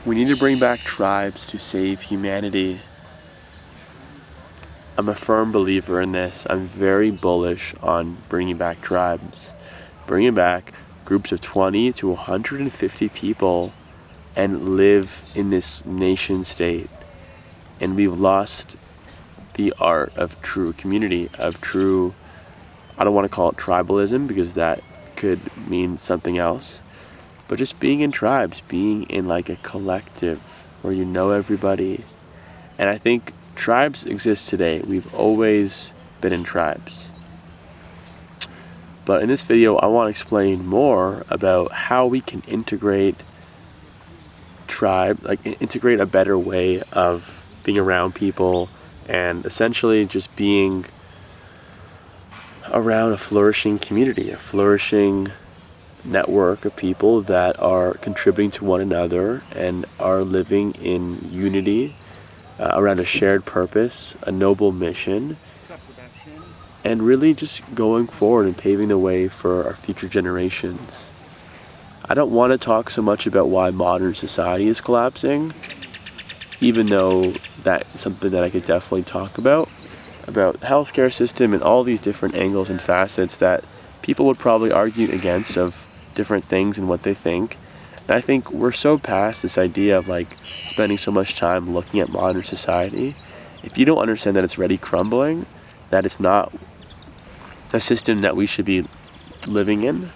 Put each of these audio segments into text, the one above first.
We need to bring back tribes to save humanity. I'm a firm believer in this. I'm very bullish on bringing back tribes. Bringing back groups of 20 to 150 people and live in this nation state. And we've lost the art of true community, of true, I don't want to call it tribalism because that could mean something else, but just being in tribes, being in like a collective where you know everybody. And I think tribes exist today. We've always been in tribes. But in this video, I want to explain more about how we can integrate integrate a better way of being around people and essentially just being around a flourishing community, a flourishing network of people that are contributing to one another and are living in unity around a shared purpose, a noble mission, and really just going forward and paving the way for our future generations. I don't want to talk so much about why modern society is collapsing, even though that's something that I could definitely talk about healthcare system and all these different angles and facets that people would probably argue against of different things and what they think. And I think we're so past this idea of like spending so much time looking at modern society. If you don't understand that it's already crumbling, that it's not a system that we should be living in,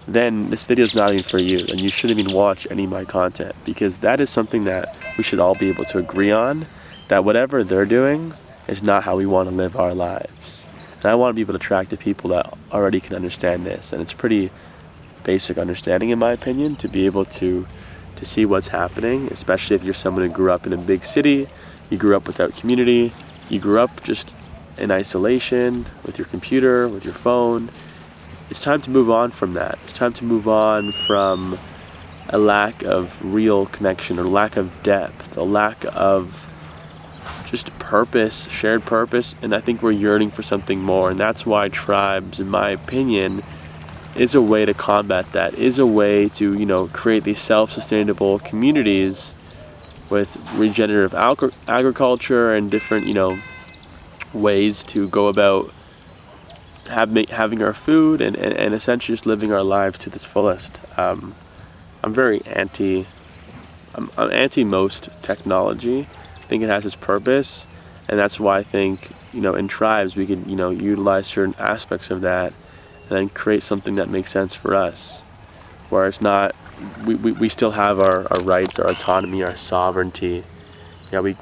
then this video is not even for you, and you shouldn't even watch any of my content, because that is something that we should all be able to agree on, that whatever they're doing is not how we want to live our lives. And I want to be able to attract the people that already can understand this, and it's pretty basic understanding in my opinion to be able to see what's happening, especially if you're someone who grew up in a big city, you grew up without community, you grew up just in isolation with your computer, with your phone. It's time to move on from that. It's time to move on from a lack of real connection or lack of depth, a lack of just purpose, shared purpose, and I think we're yearning for something more, and that's why tribes, in my opinion, is a way to combat that, is a way to, create these self-sustainable communities with regenerative agriculture and different, ways to go about having our food and essentially just living our lives to its fullest. I'm anti most technology. I think it has its purpose, and that's why I think, in tribes we can, utilize certain aspects of that and then create something that makes sense for us, where it's not, we still have our rights, our autonomy, our sovereignty.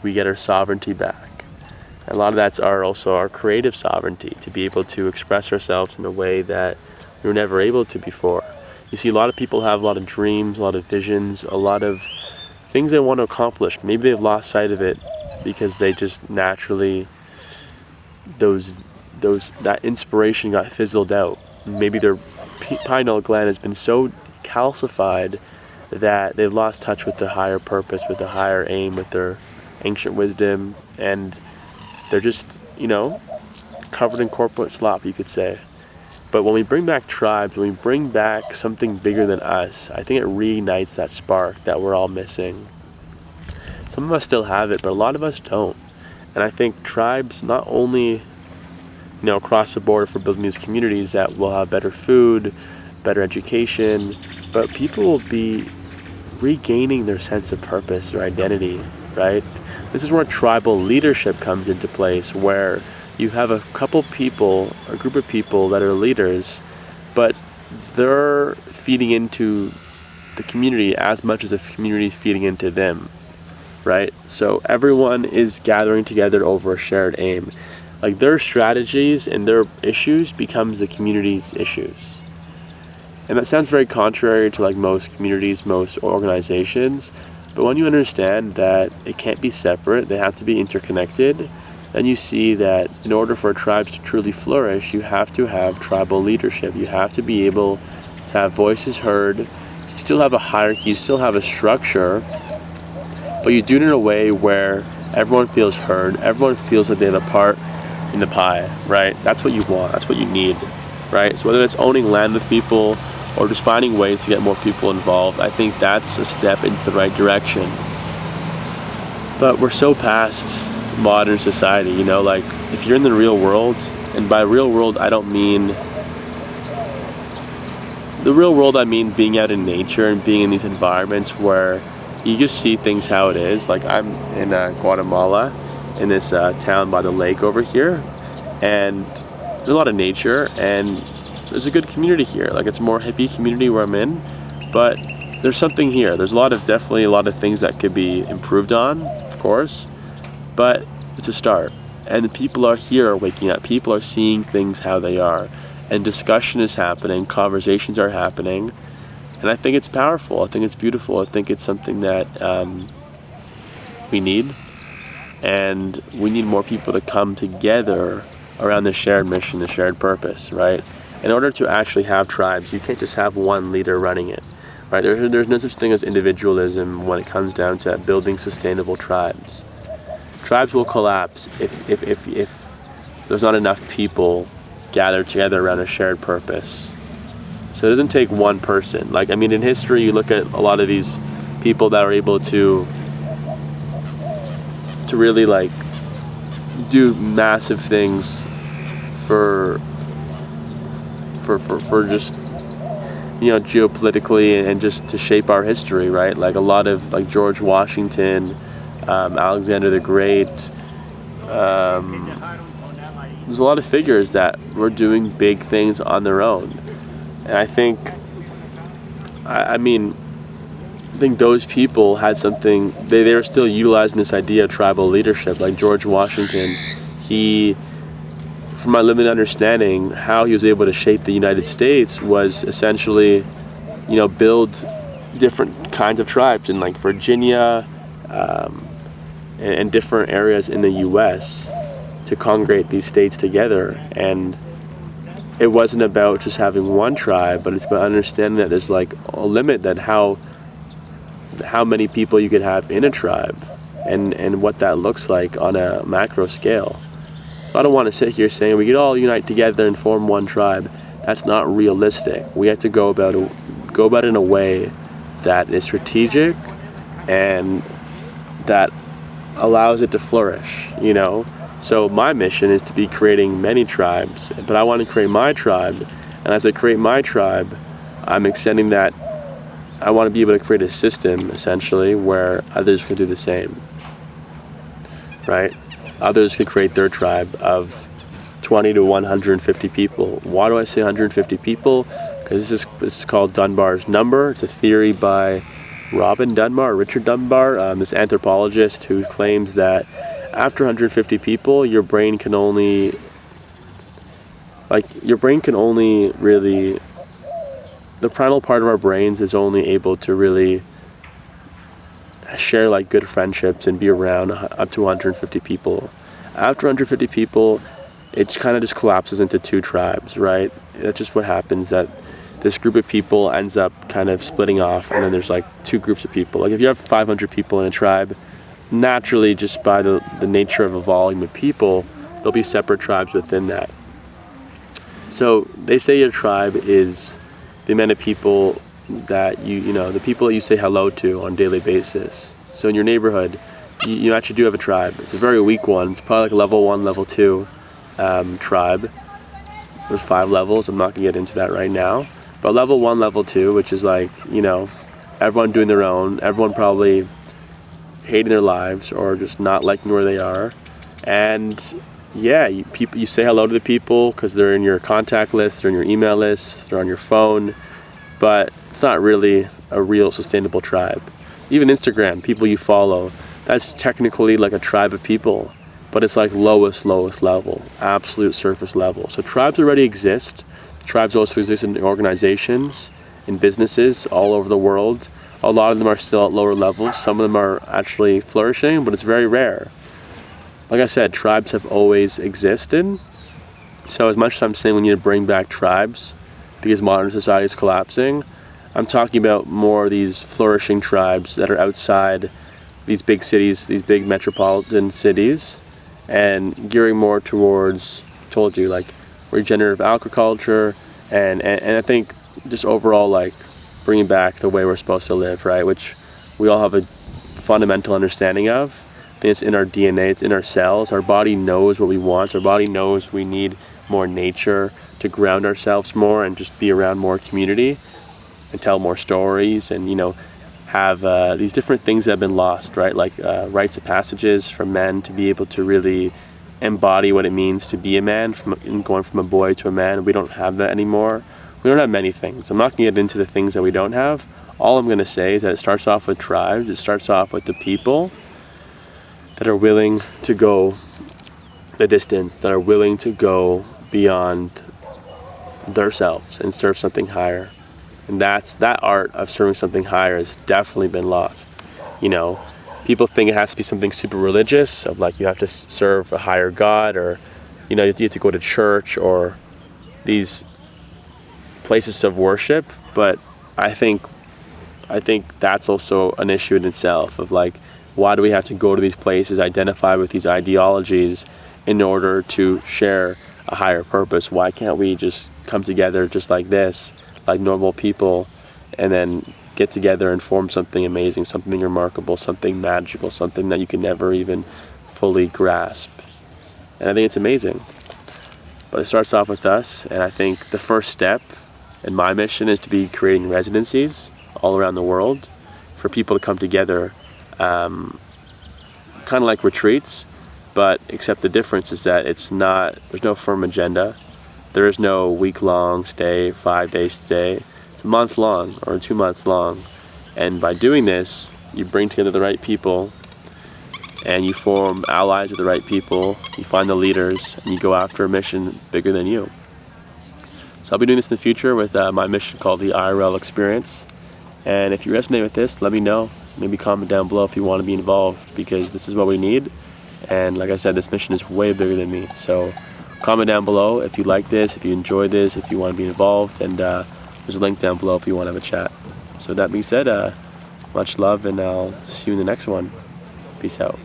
We get our sovereignty back. And a lot of that's also our creative sovereignty, to be able to express ourselves in a way that we were never able to before. You see, a lot of people have a lot of dreams, a lot of visions, a lot of things they want to accomplish. Maybe they've lost sight of it because they just naturally, that inspiration got fizzled out. Maybe their pineal gland has been so calcified that they've lost touch with the higher purpose, with the higher aim, with their ancient wisdom, and they're just, covered in corporate slop, you could say. But when we bring back tribes, when we bring back something bigger than us, I think it reignites that spark that we're all missing. Some of us still have it, but a lot of us don't. And I think tribes not only, across the board for building these communities that will have better food, better education, but people will be regaining their sense of purpose, their identity, right? This is where tribal leadership comes into place, where you have a group of people that are leaders, but they're feeding into the community as much as the community is feeding into them, right? So everyone is gathering together over a shared aim. Like their strategies and their issues becomes the community's issues. And that sounds very contrary to like most communities, most organizations, but when you understand that it can't be separate, they have to be interconnected, then you see that in order for tribes to truly flourish, you have to have tribal leadership. You have to be able to have voices heard. You still have a hierarchy, you still have a structure, but you do it in a way where everyone feels heard, everyone feels that they have a part in the pie, right? That's what you want, that's what you need, right? So whether it's owning land with people or just finding ways to get more people involved, I think that's a step into the right direction. But we're so past modern society, like if you're in the real world, and by real world I don't mean the real world, I mean being out in nature and being in these environments where you just see things how it is. Like I'm in Guatemala, in this town by the lake over here, and there's a lot of nature and there's a good community here. Like it's a more hippie community where I'm in, but there's something here. There's definitely a lot of things that could be improved on, of course, but it's a start. And the people are waking up. People are seeing things how they are, and discussion is happening, conversations are happening, and I think it's powerful. I think it's beautiful. I think it's something that we need, and we need more people to come together around the shared mission, the shared purpose, right? In order to actually have tribes, you can't just have one leader running it, right? There's no such thing as individualism when it comes down to building sustainable tribes. Tribes will collapse if there's not enough people gathered together around a shared purpose. So it doesn't take one person. Like, I mean, in history, you look at a lot of these people that are able to really like do massive things for just geopolitically and just to shape our history, right? Like a lot of like George Washington, Alexander the Great. There's a lot of figures that were doing big things on their own, and I think those people had something. They were still utilizing this idea of tribal leadership. Like George Washington, from my limited understanding, how he was able to shape the United States was essentially, build different kinds of tribes in like Virginia and different areas in the U.S. to congregate these states together. And it wasn't about just having one tribe, but it's about understanding that there's like a limit that how many people you could have in a tribe and what that looks like on a macro scale. So I don't want to sit here saying we could all unite together and form one tribe. That's not realistic. We have to go about it in a way that is strategic and that allows it to flourish, So my mission is to be creating many tribes, but I want to create my tribe. And as I create my tribe, I'm extending that. I want to be able to create a system, essentially, where others can do the same, right? Others can create their tribe of 20 to 150 people. Why do I say 150 people? Because this is called Dunbar's number. It's a theory by Richard Dunbar, this anthropologist who claims that after 150 people, your brain can only really, the primal part of our brains is only able to really share like good friendships and be around up to 150 people. After 150 people, it kind of just collapses into two tribes, right? That's just what happens, that this group of people ends up kind of splitting off, and then there's like two groups of people. Like if you have 500 people in a tribe, naturally, just by the nature of a volume of people, there'll be separate tribes within that. So they say your tribe is the amount of people that the people that you say hello to on a daily basis. So in your neighborhood, you actually do have a tribe. It's a very weak one. It's probably like level 1, level 2 tribe. There's 5 levels. I'm not going to get into that right now. But level 1, level 2, which is like, everyone doing their own, everyone probably hating their lives or just not liking where they are. And yeah, you say hello to the people because they're in your contact list, they're in your email list, they're on your phone, but it's not really a real sustainable tribe. Even Instagram, people you follow, that's technically like a tribe of people, but it's like lowest level, absolute surface level. So tribes already exist. Tribes also exist in organizations, in businesses all over the world. A lot of them are still at lower levels. Some of them are actually flourishing, but it's very rare. Like I said, tribes have always existed. So as much as I'm saying we need to bring back tribes because modern society is collapsing, I'm talking about more of these flourishing tribes that are outside these big cities, these big metropolitan cities, and gearing more towards, told you, like regenerative agriculture, and I think just overall like bringing back the way we're supposed to live, right? Which we all have a fundamental understanding of. think it's in our DNA, it's in our cells. Our body knows what we want. Our body knows we need more nature to ground ourselves more and just be around more community and tell more stories and, have these different things that have been lost, right? Like rites of passages for men to be able to really embody what it means to be a man, going from a boy to a man. We don't have that anymore. We don't have many things. I'm not going to get into the things that we don't have. All I'm going to say is that it starts off with tribes. It starts off with the people that are willing to go the distance, that are willing to go beyond themselves and serve something higher. And that art of serving something higher has definitely been lost. People think it has to be something super religious, of like you have to serve a higher God, or you have to go to church or these places of worship. But I think that's also an issue in itself, of like, why do we have to go to these places, identify with these ideologies in order to share a higher purpose? Why can't we just come together just like this, like normal people, and then get together and form something amazing, something remarkable, something magical, something that you can never even fully grasp? And I think it's amazing. But it starts off with us, and I think the first step in my mission is to be creating residencies all around the world for people to come together, kind of like retreats, but except the difference is that there's no firm agenda. There is no week-long stay, 5-day stay. It's a month long or 2 months long. And by doing this, you bring together the right people and you form allies with the right people. You find the leaders and you go after a mission bigger than you. So I'll be doing this in the future with my mission called the IRL Experience. And if you resonate with this, let me know. Maybe comment down below if you want to be involved, because this is what we need. And like I said, this mission is way bigger than me. So comment down below if you like this, if you enjoy this, if you want to be involved, and there's a link down below if you want to have a chat. So with that being said, much love, and I'll see you in the next one. Peace out.